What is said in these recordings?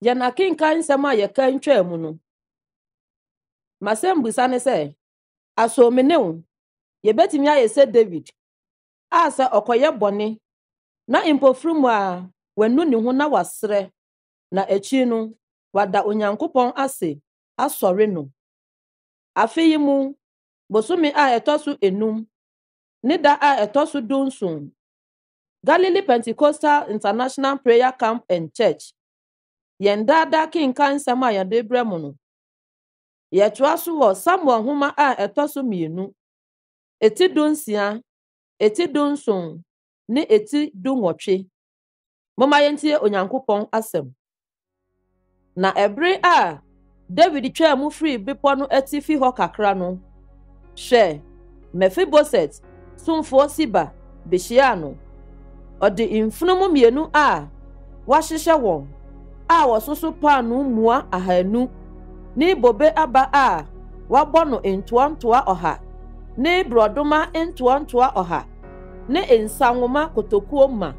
Yana kinkan nsɛm a yɛka ntwa mu no. Masɛm busa ne sɛ, asomene wo, yɛbɛtumi ayɛ sɛ David, a sɛ ɔkɔyɛ bɔne, na mpofiri mu a wanu ne ho na wasrɛ, na akyi no, wada Onyankopɔn ase, asɔre no. Afe yi mu, bosome a ɛtɔ so 5, ne da a ɛtɔ so 17, Galilee Pentecostal International Prayer Camp and Church, yɛn daadaa kenkan nsɛm a yɛde brɛ mu no. Yɛtoa so wɔ Samuel nhoma a ɛtɔ so 2, eti 16, eti 17, ne eti 18. Momma yɛntie Onyankopɔn asɛm. Na ɛbere a David twaa mu firi bepɔ no atifi hɔ kakra no, hwɛ, Mefiboset, somfoɔ Siba, behyiaa no. Ɔde mfunumu 2 a wahyehyɛ wɔn, a wɔsoso paano mua 200, ne bobe aba a wabɔ no ntoantoa 100, ne brodoma ntoantoa 100, ne nsanwoma kotokuo ma.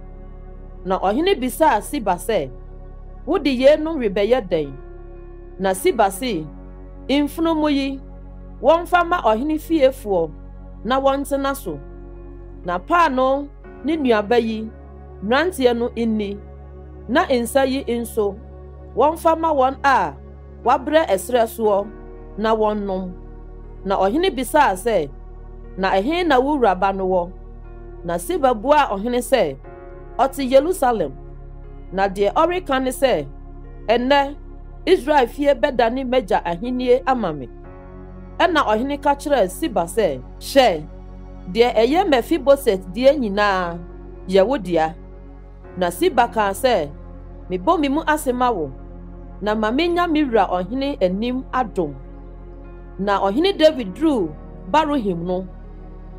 Na ɔhene bisaa Siba sɛ, wode yeinom rebɛyɛ dɛn? Na Siba se, mfunumu yi, wɔmfa ma ɔhene fiefoɔ na wɔntena so. Na paano ne nuaba yi, mmeranteɛ no nni, na nsa yi nso, wɔmfa ma wɔn a wabrɛ ɛsrɛ soɔ na wɔnnom. Na ɔhene bisaa sɛ, na ɛhe na wo wuraba no wɔ? Na Siba buaa ɔhene sɛ, ɔte Yerusalem. Na deɛ ɔreka ne sɛ, ɛnnɛ Israel fie bɛdane m'agya ahennie ama me. Ɛna ɔhene ka kyerɛɛ Siba sɛ, hyɛ, deɛ ɛyɛ Mefiboset deɛ nyinaa yɛ wo dea. Na Siba kaa sɛ, mebɔ me mu ase ma wo, na ma menya me wura ɔhene anim adom. Na ɔhene David duru Baruhim no,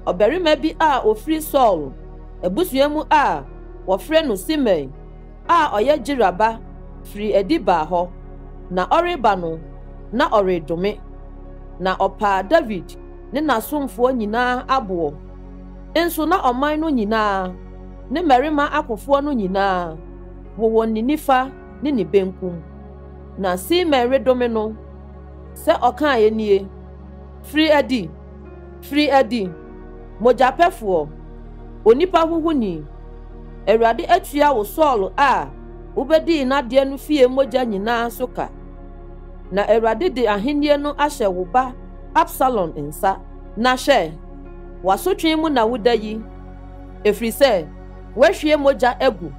ɔbarima bi a ofiri Saul abusua mu a wɔfrɛ no Simei, a ɔyɛ Gyiraba, firi adi baa hɔ. Na ɔreba no, na ɔredome. Na ɔpaa David ne n'asomfoɔ nyinaa aboɔ. Nso na ɔman no nyinaa, ne mmarima akofoɔ no nyinaa, wɔwɔ ne nifa ne ne benkum. Na Simei redome no, sɛ ɔkaa nie, firi adi, mogyapɛfoɔ, onipa huhuni, Awurade atua wo Saul a wobɛdii n'adeɛ no fie mogya nyinaa so ka. Na Awurade de ahennie no ahyɛ wo ba Absalom nsa. Na hwɛ, w'asotwe mu na woda yi, ɛfiri sɛ woahwie mogya agu.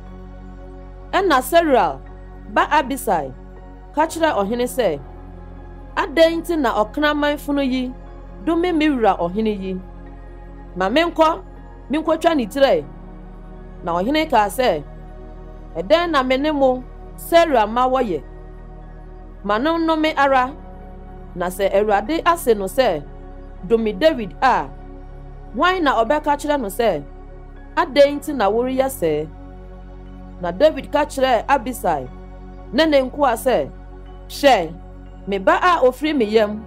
Ɛna Seruia ba Abisai ka kyerɛ ɔhene sɛ, adɛn nti na ɔkraman funu yi dome me wura ɔhene yi? Ma menkɔtwa ne tirɛ. Na ɔhene kaa sɛ, ɛdɛn na me ne mo Seruia ma wɔyɛ? Ma no nnome ara. Na sɛ Awurade ase no sɛ, dome David a, hwan na ɔbɛka kyerɛ no sɛ, adɛn nti na woreyɛ sɛɛ? Na David ka kyerɛɛ Abisai ne ne nkoa sɛ, hyɛ, me ba a ofiri me yam,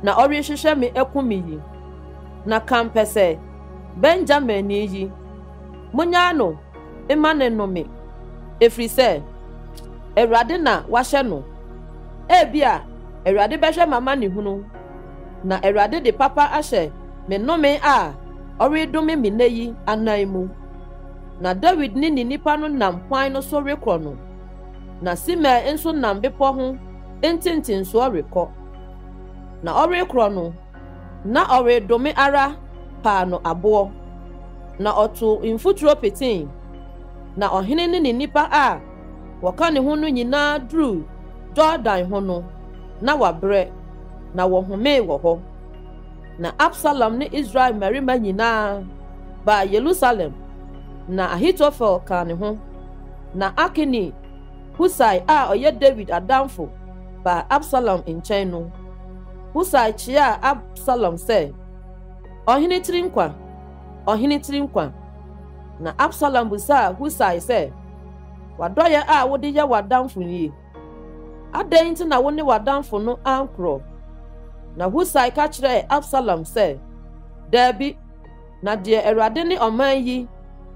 na ɔrehwehwɛ me akum me yi. Na kampɛ sɛ Benjamin yi, monyaa no, mma ne nnome, ɛfiri sɛ Awurade na wahyɛ no. Ebia Awurade bɛhwɛ mama ne hunu, na Awurade de papa ahyɛ me nnome a ɔredome me nne yi anan mu. Na David ne ne nipa no nam kwan no so rekɔ no, na Simei nso nam bepɔ ho ntintinsoɔ rekɔ. Na ɔrekorɔ no, na ɔredome ara paa no aboɔ. Na ɔto mfuturo petin. Na ɔhene ne ne nipa a wɔka ne ho no nyinaa duru Jordan ho no, na wabrɛ, na wɔhomee wɔ hɔ. Na Absalom ne Israel mmarima nyinaa baa Yerusalem. Na Ahitofel kaa ne ho. Na Akini, Husai a ɔyɛ David adamfo, baa Absalom nkyɛn no. Husai kyiaa Absalom sɛ, ɔhene tiri nkwa. Na Absalom bisaa Husai sɛ, wadɔyɛ a wode yɛ w'adamfo yi, adɛn nti na wo ne w'adamfo no ankorɔ? Na Husai ka kyerɛɛ Absalom sɛ, daabi, na deɛ Awurade ne ɔman yi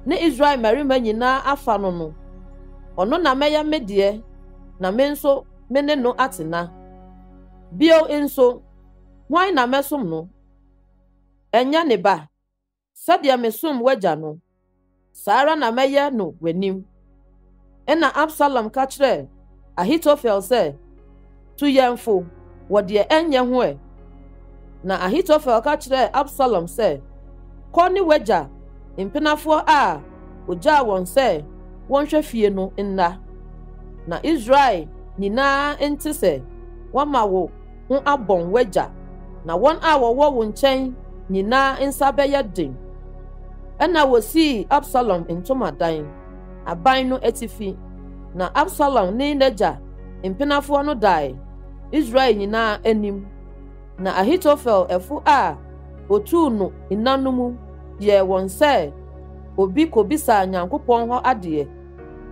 ne Israel mmarima nyinaa afa no no, ɔno na mɛyɛ me deɛ, na me nso me ne no atena. Bio nso, hwan na mesom no? Enya ne ba. Sadia mesom wagya no. Sara na meye no w'anim. Ena Absalom ka kyerɛ Ahitofel sɛ, tu yɛmfo wɔ deɛ ɛnyɛ ho ɛ. Na Ahitofel ka kyerɛ Absalom sɛ, kɔ ne wagya mpenafoɔ a ogyaa wɔn sɛ wɔnhwɛ fie no nna. Na Israel nyinaa nte sɛ wɔma wo ho abɔn wagya, na wɔn a wɔwɔ wo nkyɛn nyinaa nsa bɛyɛ den. Ɛna wosii Absalom ntomadan, aban no atifi, na Absalom ne n'agya mpenafoɔ no dae Israel nyinaa anim. Na Ahitofel ɛfo a otuu no nna no mu yɛ wɔn sɛ obi kobisa Nyankopɔn hɔ adeɛ.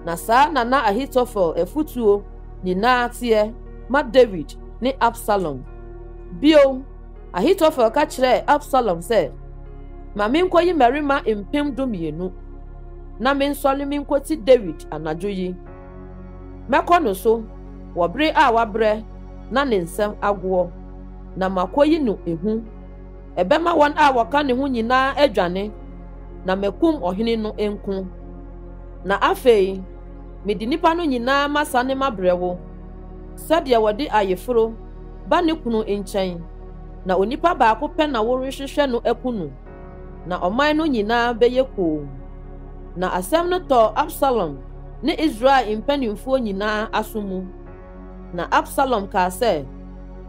Na saa na Ahitofel afutuo nyinaa teɛ ma David ne Absalom. Bio, Ahitofel ka kyerɛ Absalom sɛ, ma menkɔyi mmarima 12,000 na mensɔle menkɔti David anadwo yi. Mɛkɔ no so wɔ bere a wabrɛ na ne nsɛm agoɔ, na makɔyi no ehu. Ɛbɛma wɔn a wɔka ne ho nyinaa adwane, na makum ɔhene no nko. Na afei, mede nipa no nyinaa masa ne mabrɛ wo, sɛdeɛ wɔde ayeforo ba ne kunu nkyɛn, na onipa baako pɛ na wɔrehwehwɛ no aku no, na ɔman no nyinaa bɛyɛ koo. Na asɛm no tɔɔ Absalom ne Israel mpanimfoɔ nyinaa aso mu. Na Absalom kaa sɛ,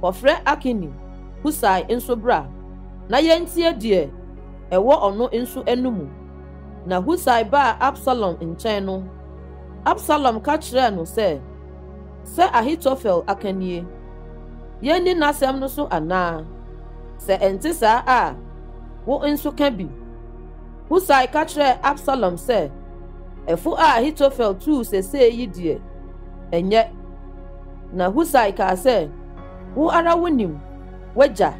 kɔfrɛ Akini, Husai nso bra, na yɛntie deɛ ɛwɔ ɔno nso anumu. Na Husai baa Absalom nkyɛn no, Absalom ka kyerɛɛ no sɛ Ahitofel aka nie. Yɛnni n'asɛm no so anaa? Sɛ ɛnte saa a, wo nso ka bi. Husai ka kyerɛɛ Absalom sɛ, ɛfo a Ahitofel tuu sesee yi deɛ, ɛnyɛ. Na Husai kaa sɛ, wo ara wonim wagya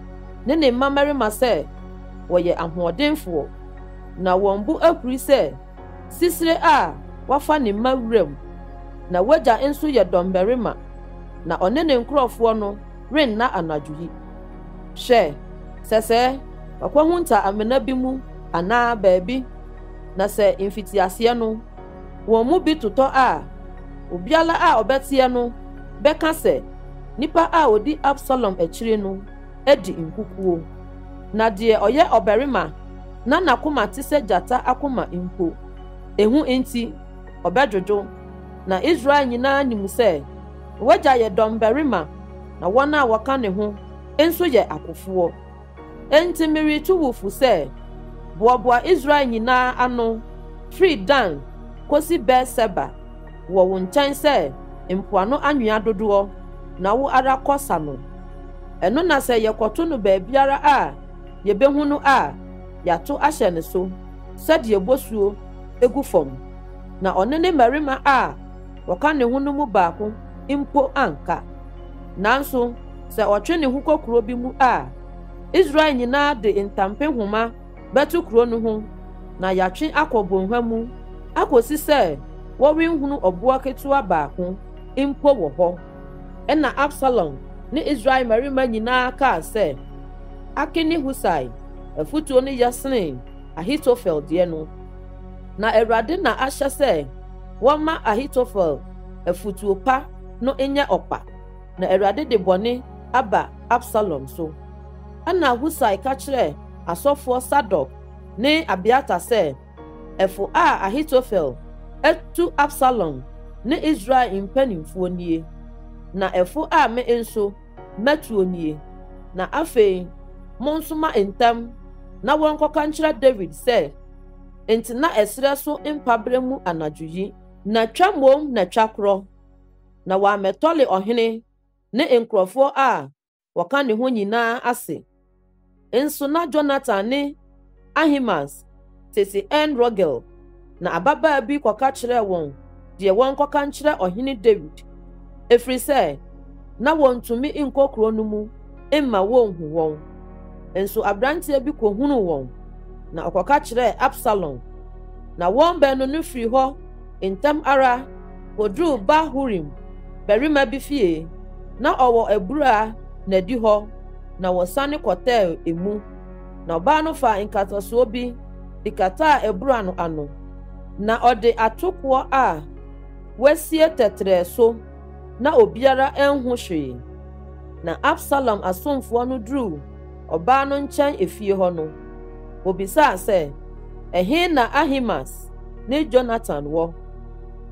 ne ne mmamarima sɛ wɔyɛ ahoɔdenfoɔ, na wɔn bo ahuri sɛ sisire a wafa ne mma wuram. Na wagya nso yɛ dɔmbarima, na ɔne ne nkurɔfoɔ no renna anadwo yi. Hwɛ, sɛ wakɔhu nta amena bi mu anaa baabi, na sɛ mfitiaseɛ no wɔn mu bi totɔ a, obiara a ɔbɛteɛ no bɛka sɛ nipa a odi Absalom akyire no adi nkukuo. Na deɛ ɔyɛ ɔbarima na n'akoma te sɛ gyata akoma mpo, ehu nti ɔbɛdwodwo. Na Israel nyinaa nim sɛ wagya yɛ dɔmbarima, na wɔn a wɔka ne ho nso yɛ akofoɔ. Enti meretu wo fu sɛ, boaboa Israel nyinaa ano firi Dan kosi Beer-Seba wɔ wo nkyɛn sɛ mpoano anwea dodoɔ, na wo ara kɔsa no. Ɛno na sɛ yɛkɔto no baabiara a yɛbɛhu no a, yɛato ahyɛ ne so sɛdeɛ bosuo egu fam. Na ɔne ne mmarima a wɔka ne ho no mu baako mpo anka. Nanso sɛ ɔtwe ne ho kɔ kuro bi mu a, Israel nyinaa de ntampe homa bɛto kuro no ho, na yɛatwe akɔ bɔnhwa mu akɔsi sɛ wɔrenhunu ɔboa ketewa baako mpo wɔ hɔ. Ɛna Absalom ne Israel mmarima nyinaa kaa sɛ, Akini Husai afutuo no yɛ sene Ahitofel deɛ no. Na Awurade na ahyɛ sɛ wɔma Ahitofel afutuo pa no nyɛ ɔpa, na Awurade de bɔne aba Absalom so. Ɛna Husai ka kyerɛ asɔfoɔ Sadok ne Abiata sɛ, ɛfo a Ahitofel atu Absalom ne Israel mpanimfoɔ nie, na ɛfo a me nso matuo nie. Na afei mo nso ma ntam na wɔnkɔka nkyerɛ David sɛ, enti na ɛsrɛ so mpabrɛ mu anadwo yi, na twa mmom na twa korɔ, na wɔamɛtɔle ɔhene ne nkurɔfoɔ a wɔka ne ho nyinaa ase. Nso na Jonathan ne Ahimaas tete En-Rogel, na ababaa bi kɔka kyerɛ wɔn deɛ wɔnkɔka nkyerɛ ɔhene David, ɛfiri sɛ na wɔntumi nkɔ kuro no mu mma wɔnhu wɔn. Nso abranteɛ bi kɔhunu wɔn, na ɔkɔka kyerɛɛ Absalom, na wɔn baanu no firi hɔ ntam ara kɔduruu Bahurim barima bi fie na ɔwɔ abura na di hɔ na wɔsane kɔtɛɛ emu na ɔbaa no fa nkatasoɔ bi de kataa abura no ano na ɔde atokoɔ a wasie tɛtrɛɛ so na obiara anhu hwee na Absalom asomfoɔ no duru ɔbaa no nkyɛn efie hɔ no obisaa sɛ ɛhe na Ahimaas ne Jonathan wɔ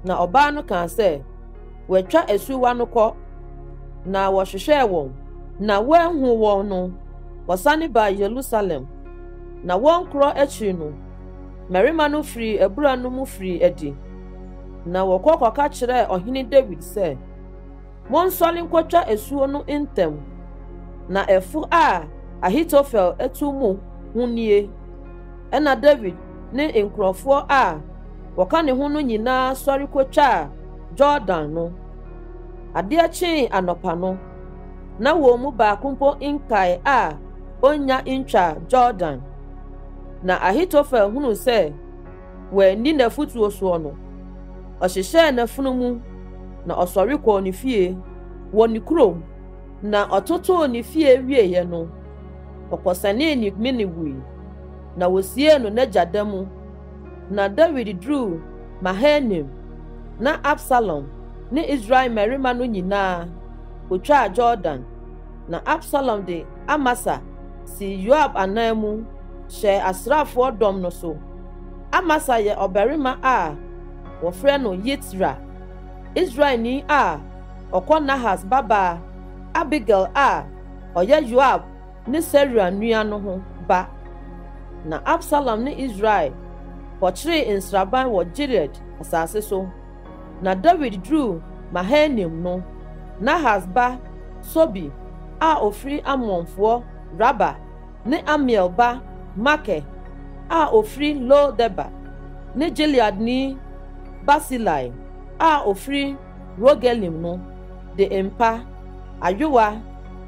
na ɔbaa no kaa sɛ wɔatwa asuwa no kɔ na wɔhwehwɛɛ wɔn na wɔanhu wɔn no wɔsane baa Yerusalem na wɔn korɔ akyi no mmarima no firi abura no mu firi adi na wɔkɔka kyerɛɛ ɔhene David sɛ monsɔre nkɔtwa asuo no ntɛm na ɛfo a Ahitofel atu mu ho nie ɛna David ne nkurɔfoɔ a wɔka ne ho no nyinaa sɔre kɔtwaa Jordan no adeɛ kyee anɔpa no na wɔn mu baako mpo nkae a onya ntwa Jordan na Ahitofel hunu sɛ wɔanni n'afotuo soɔ no ɔhyehyɛɛ n'afunu mu na ɔsɔre kɔɔ ne fie wɔ ne kurom na ɔtotoo ne fie wieɛ no ɔkɔsɛnee ne mene wui na wosie no n'agya da mu na David duru Mahanaim na Absalom ne Israel mmarima no nyinaa otwaa Jordan na Absalom de Amasa si Yoab anan mu hyɛ asraafoɔ dɔm no so. Amasa yɛ ɔbarima a wɔfrɛ no Yitra, Israelni a ɔkɔ Nahas babaa Abigail a ɔyɛ Yoab ne Seruia nua no ho ba. Na Absalom ne Israel kɔkyeree nsraban wɔ Gilead asase so. Na David duru Mahanaim no, Nahas ba Sobi a ofiri Amonfoɔ Raba ne Amiel ba Make a ofiri Lo-Deba ne Gileadni Basilai a ofiri Rogelim no de mpa, ayowa,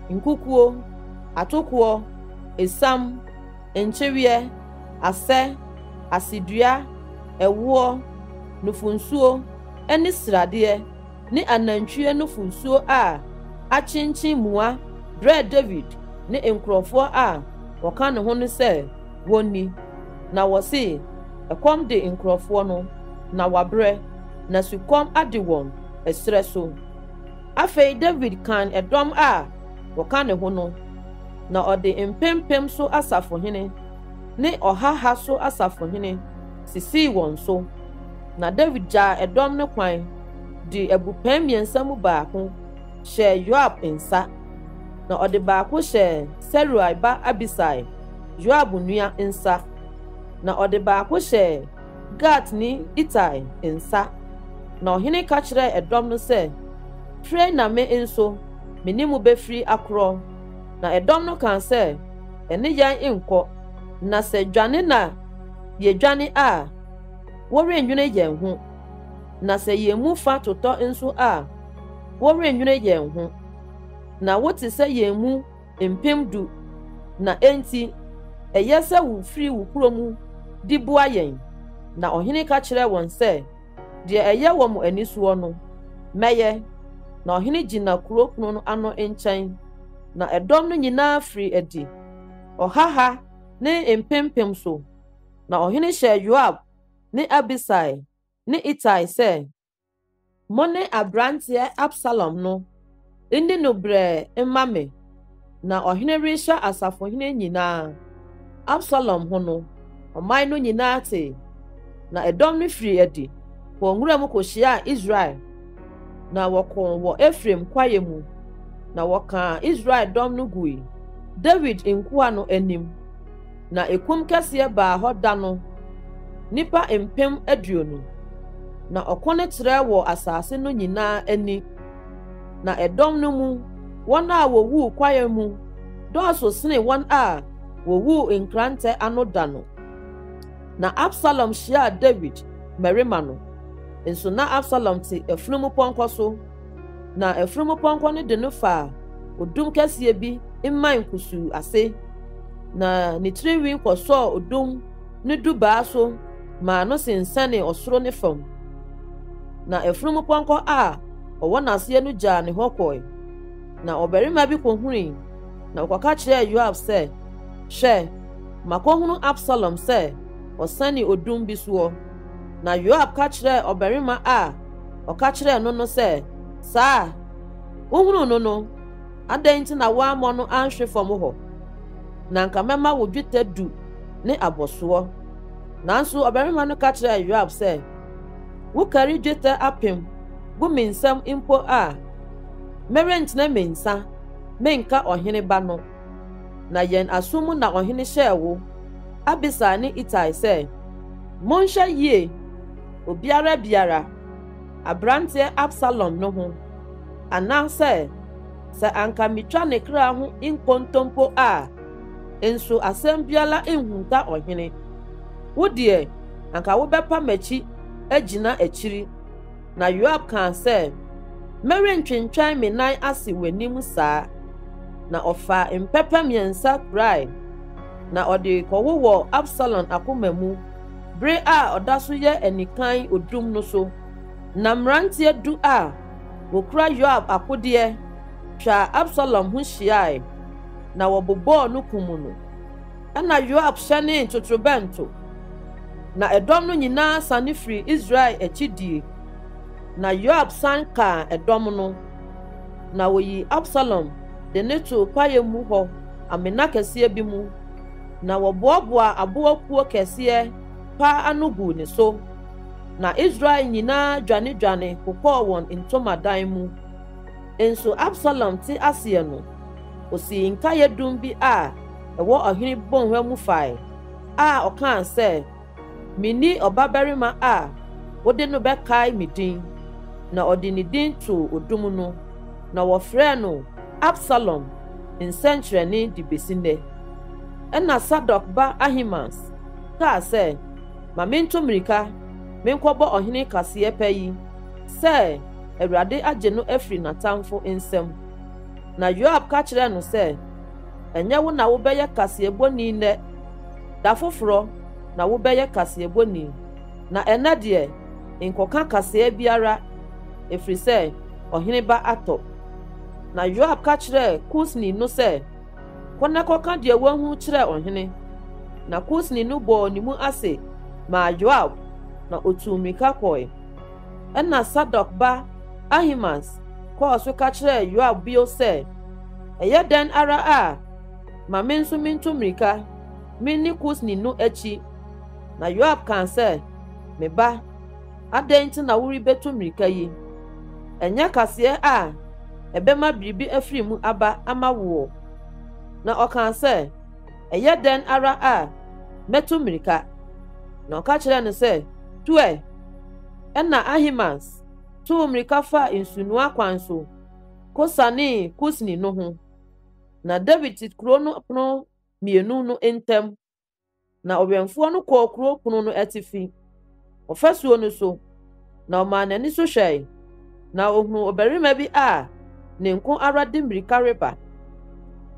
nkukuo, atokoɔ, esam, nkyeweɛ, asɛ, asidua, ɛwoɔ, nufunsuo, ɛne sradeɛ ne anantwie nufunsuo a akyenkyen mua brɛ David ne nkurɔfoɔ a wɔka ne ho no sɛ wɔnni na wɔse ɛkɔm de nkurɔfoɔ no na wabrɛ na sukɔm ade wɔn ɛsrɛ so. Afei David kan ɛdɔm a wɔka ne ho no na ɔde mpempem so asafohene ne ɔhaha so asafohene sisii wɔn so. Na David gyaa ɛdɔm no kwan de abupɛn mmiɛnsa mu baako hyɛ Yoab nsa na ɔde baako hyɛ Seruia ba Abisai Yoab nua nsa na ɔde baako hyɛ Gat ne Itai nsa. Na ɔhene ka kyerɛɛ ɛdɔm no sɛ frɛ na me nso me ne mu bɛfiri akorɔ. Na ɛdɔm no kan sɛ ɛne yɛn nkɔ na sɛ dwane na yɛdwane a wɔrennwene yɛn ho na sɛ yɛn mu fa totɔ nso a wɔrennwene yɛn ho na wote sɛ yɛn mu mpem du na enti ɛyɛ sɛ wo firi wo kuro mu di boa yɛn. Na ɔhene ka kyerɛ wɔn sɛ deɛ ɛyɛ wɔ mo ani soɔ no mɛyɛ. Na ɔhene gyina kuro kunu no ano nkyɛn na ɛdɔm no nyinaa firi adi ɔhaha ne mpempem so. Na ɔhene hyɛ Yoab ne Abisai ne Itai sɛ mo ne abranteɛ Absalom no ndi no brɛ mma me. Na ɔhene rehyɛ asafohene nyinaa Absalom ho no ɔman no nyinaa te. Na ɛdɔm no firi adi wɔ nwura mu kɔhyiaa Israel na wɔkɔɔ wɔ Efraim kwaeɛ mu na wɔkaa Israel dɔm no gui David nkoa no anim. Na ekum kɛseɛ baa hɔ da no nipa mpem 20 na ɔko ne trɛ wɔ asase no nyinaa ani. Na ɛdɔm no mu wɔn a wɔwuu kwaeɛ mu dɔɔso sene wɔn a wɔwuu nkrantɛ ano da no. Na Absalom hyiaa David mmarima no nso na Absalom te afunumu pɔnkɔ so. Na afunumu pɔnkɔ no de no fa odum kɛseɛ bi mman kusuu ase. Na ne tirinwi kɔsɔɔ odum ne dubaa so maa no sensɛne ɔsoro ne fam. Na afunumu pɔnkɔ a ɔwɔ n'aseɛ no gyaa ne hɔ kɔe. Na ɔbarima bi kɔhuri na ɔkɔka kyerɛɛ Yoab sɛ, hwɛ, makɔhunu Absalom sɛ ɔsane odum bi soɔ. Na Yoab ka kyerɛɛ ɔbarima a ɔka kyerɛɛ no no sɛ, saa wohunu no no, adɛn nti na woammɔ no anhwe fam hɔ? Na nka mɛma wo dwetɛ 10 ne abɔsoɔ. Nanso ɔbarima no ka kyerɛɛ Yoab sɛ, wokari dwetɛ 1,000 gu me nsam mpo a merentena me nsa menka ɔhene ba no. Na yɛn asom mu na ɔhene hyɛɛ wo, Abisai ne Itai sɛ, monhwɛ yie obiara biara aberanteɛ Absalom no ho, anaasɛ sɛ anka mitwa ne kra ho nkontompo a nso asɛm biara nhunta ɔhene. Wo deɛ anka wobɛpa m'akyi agyina akyiri. Na Yoab kaa sɛ, merentwentwɛn me nan ase w'anim saa. Na ɔfaa mpɛpɛ 3 kurae, na ɔde kɔwowɔ Absalom akoma mu bere a ɔda so yɛ anikan odum no so. Na mmeranteɛ 10 a wokura Yoab akodeɛ twa Absalom ho hyiae, na wɔbobɔɔ no kum no. Ɛna Yoab hyɛnee totorobɛnto, na ɛdɔm no nyinaa sane firi Israel akyi die. Na Yoab san kaa ɛdɔm no, na woyi Absalom de ne to kwaeɛ mu hɔ amena kɛseɛ bi mu, na wɔboaboa aboakuo kɛseɛ paa ano gu ne so. Na Israel nyinaa dwane kokɔɔ wɔn ntomadan mu. Nso Absalom te aseɛ no, osii nkaeɛ 10 bi a ɛwɔ ɔhene bɔnhwa mu fae, a ɔkaa sɛ, minni ɔbabarima a wode no bɛkae me din. Na ɔde ne din too odum no, na wɔfrɛ no Absalom nsɛnkyerɛnne de besi nnɛ. Ɛna Sadok ba Ahimaas kaa sɛ, ma mento mmirika menkɔbɔ ɔhene kaseɛ pɛ yi, sɛ Awurade agye no afiri n'atamfo nsam. Na Yoab ka kyerɛɛ no sɛ, ɛnyɛ wo na wobɛyɛ kaseɛbɔni nnɛ, da foforɔ na wobɛyɛ kaseɛbɔni. Na ɛnɛ deɛ nkɔka kaseɛ biara, ɛfiri sɛ ɔhene ba atɔ. Na Yoab ka kyerɛɛ Kusni no sɛ, kɔnɛ kɔka deɛ wahu kyerɛɛ ɔhene. Na Kusni no bɔɔ ne mu ase maa Yoab, na otuu mmirika kɔe. Ɛna Sadok ba Ahimaas kɔɔ so ka kyerɛɛ Yoab bio sɛ, ɛyɛ dɛn ara a ma me nso minto mmirika minni Kusni no akyi. Na Yoab kaa sɛ, me ba, adɛn nti na worebetu mmirika yi? Ɛnyɛ kaseɛ a ɛbɛma biribi afiri mu aba ama wo. Na ɔkaa sɛ, ɛyɛ dɛn ara a mɛtu mmirika? Na ɔka kyerɛɛ no sɛ, tuɛ. Ɛna Ahimaas tuu mmirika fa nsunua kwan so kɔsanee Kusni no ho. Na David te kuro no pono 2 no ntam. Na ɔwɛmfoɔ no kɔɔ kuro pono no atifi ɔfasuo no so, na ɔmaa n'ani so hwɛe, na ohunu ɔbarima bi a ne nko ara de mmirika reba.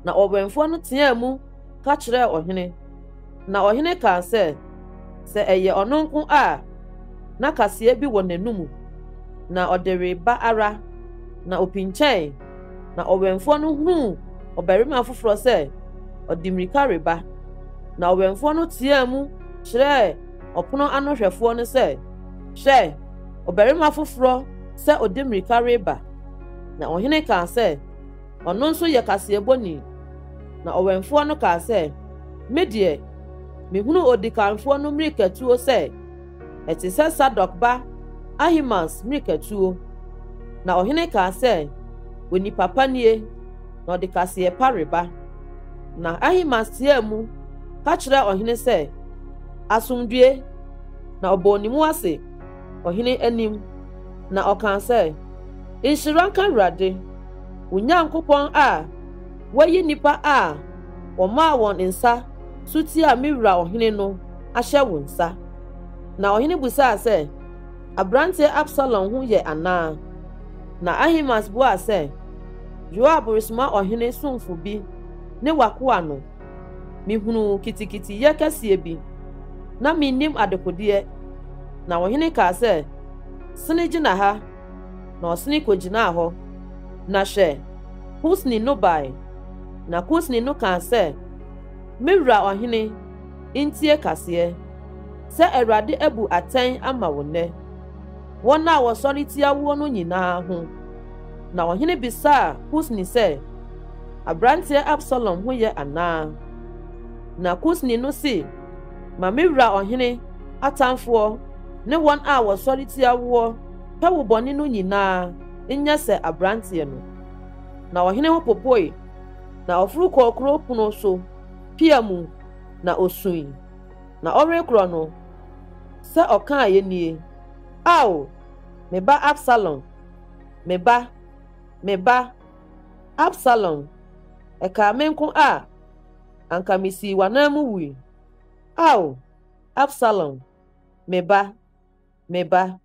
Na ɔwɛmfoɔ no teaa mu ka kyerɛɛ ɔhene. Na ɔhene kaa sɛ ɛyɛ ɔno nko a na kaseɛ bi wɔ n'anum, na ɔde reba ara. Na opinkyɛn, na ɔwɛmfoɔ no huu ɔbarima foforɔ sɛ ɔde mmirika reba. Na ɔwɛmfoɔ no teaa mu kyerɛɛ ɔpono ano hwɛfoɔ no sɛ, hwɛ, ɔbarima foforɔ sɛ ɔde mmirika reba. Na ɔhene kaa sɛ, ɔno nso yɛ kaseɛbɔni. Na ɔwɛmfoɔ no kaa sɛ, me deɛ mehunu odikanfoɔ no mmirikatuo sɛ ɛte sɛ Sadok ba Ahimaas mmirikatuo. Na ɔhene kaa sɛ, onipa pa nie, na ɔde kaseɛ pa reba. Na Ahimaas teaa mu ka kyerɛɛ ɔhene sɛ, asomdue. Na ɔbɔɔ ne mu ase ɔhene anim. Na ɔkaa sɛ, nhyira nka Awurade, wo Nyankopɔn a wayi nipa a wɔmaa wɔn nsa so ti a me wura ɔhene no ahyɛ wo nsa. Na ɔhene busaa sɛ, aberanteɛ Absalom ho yɛ anaa? Na Ahimaas buaa sɛ, Yoab resoma ɔhene somfo bi ne wakoa no. Mihunu kitikitiyɛ kɛseɛ bi, na minnim adekodeɛ. Na ɔhene kaa sɛ, sene gyina ha, na ɔsene kogyinaa hɔ na hwɛ Kusni no bae na Kusni no kaa sɛ me wura ɔhene ntie kaseɛ sɛ Awurade abu atɛn ama wo nnɛ wɔn a wɔsɔre tia wo no nyinaa ho na ɔhene bisaa Kusni sɛ aberanteɛ Absalom ho yɛ anaa na Kusni no se ma me wura ɔhene atamfoɔ ne wɔn a wɔsɔre tia wo pɛ wo bɔne no nyinaa nyɛ sɛ aberanteɛ no na ɔhene ho popoe na ɔforo kɔɔ kuro pono so pia mu na osui na ɔrekorɔ no sɛ ɔkaa yɛ nie ao me ba Absalom me ba Absalom ɛkaa me nko a anka mesii w'anan mu wui ao Absalom me ba